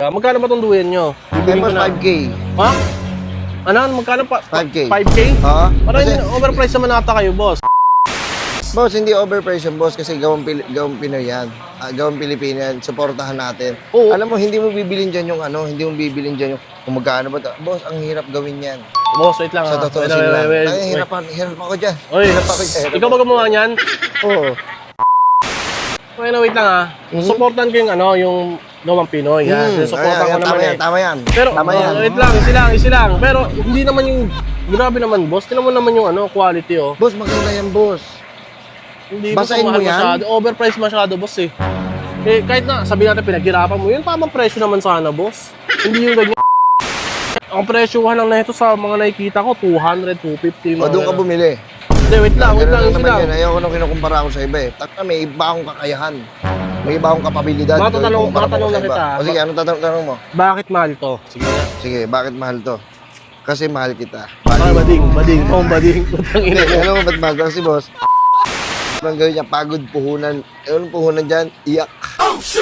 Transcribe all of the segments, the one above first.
Magkano ba itong duyan nyo? Bibili mo 5K. Ha? Ano? Magkano pa? 5K. 5K? Oo. Parang Kasi, overprice naman ata kayo, boss. boss, hindi overprice yung boss kasi gawang Pinoy yan. Gawang Pilipino yan. Suportahan natin. Oo. Alam mo, hindi mo bibilin dyan yung ano, hindi mo bibilin dyan yung kung magkano ba ito. Boss, ang hirap gawin yan. Boss, wait lang Sa ha. totoo Wait, lang. wait. Hirap ako dyan. Oy, Hirap ako dyan. ikaw ba gumawa niyan? Oo. Wait lang ha. Supportan ko yung ano, yung gawang Pinoy ha. Supportan ko naman eh. Tama yan. Pero, Tama yan. wait lang, easy lang. Pero, hindi naman yung, grabe naman, boss. Tinan mo naman yung ano, quality oh. Boss, maganda yan, boss. Hindi Basahin mahal mo yan? masyado. Overpriced masyado, boss eh. Eh, kahit na, sabihin natin, pinaghirapan mo, yun tamang presyo naman sana, boss. Hindi yung ganyan. Ang presyohan lang na ito sa mga nakikita ko, 200, 250. O, doon ka bumili. Hindi, wait lang, Ganun easy naman lang. yan. Ayaw ko nung kinukumpara ko sa iba eh. Taka, may iba akong kakayahan. May iba akong kapabilidad. Matatanong Kumpara ko na sa iba. kita. O sige, anong tatanong mo? Bakit mahal to? Sige na. Sige, bakit mahal to? Kasi mahal kita. Ay, bading. Putang ina Hindi, mo. alam mo ba't mahal? Kasi boss, ang gawin niya, pagod, puhunan. Anong puhunan dyan? Iyak.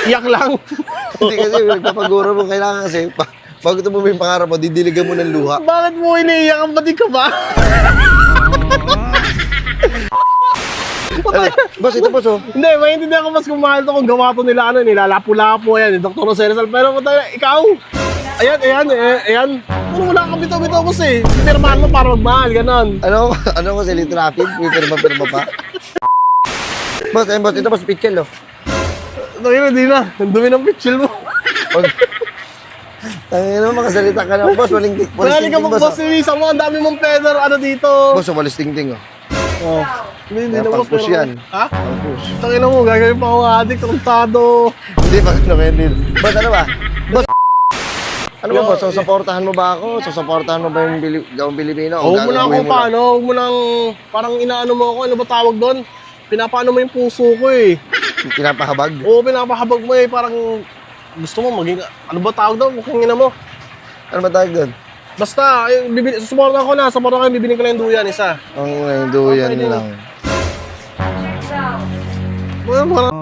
Iyak lang. Hindi kasi, nagpapaguro mo. Kailangan kasi, bago ito mo yung pangarap mo, didiligan mo ng luha. Bakit mo iniiyak? Ang bading ka ba? Ano? Boss, ito boss oh. Hindi, maintindihan ko mas kung mahal to kung gawa to nila ano, nilalapo-lapo yan, Dr. Rosales. Pero ikaw, ayan. Ano wala kang bitaw-bitaw boss eh. Pinirmahan mo para magmahal, ganon. Ano ko sa litro rapid? May pirma pa. Boss, ayun boss, ito boss, pitchel oh. Hindi na. Ang dumi ng pitchel mo. Tangin naman, makasalita ka naman. Boss, waling Marami ka ting-ting, boss, nilisa mo. Ang dami mong feather, ano dito. Boss, walis ting-ting oh. Oh. Hindi na Kaya boss. pang-push yan. Ha? Pang-push. Tangin mo, gagawin pa akong addict, truntado. Hindi pa hindi. Boss, ano ba? Boss, ano ba boss? Susuportahan mo ba ako? Susuportahan mo ba yung gawang Pilipino? Huwag mo na ako paano, huwag mo nang parang inaano mo ako, ano ba tawag doon? Pinapaano mo yung puso ko eh. Pinapahabag? Oo, pinapahabag mo eh, parang gusto mo maging, ano ba tawag doon? Mukhang ina mo. Ano ba tawag doon? Basta, susuportan ko na, suportan ko, bibili ko lang yung duyan, isa. Ang duyan Okay, lang. Parang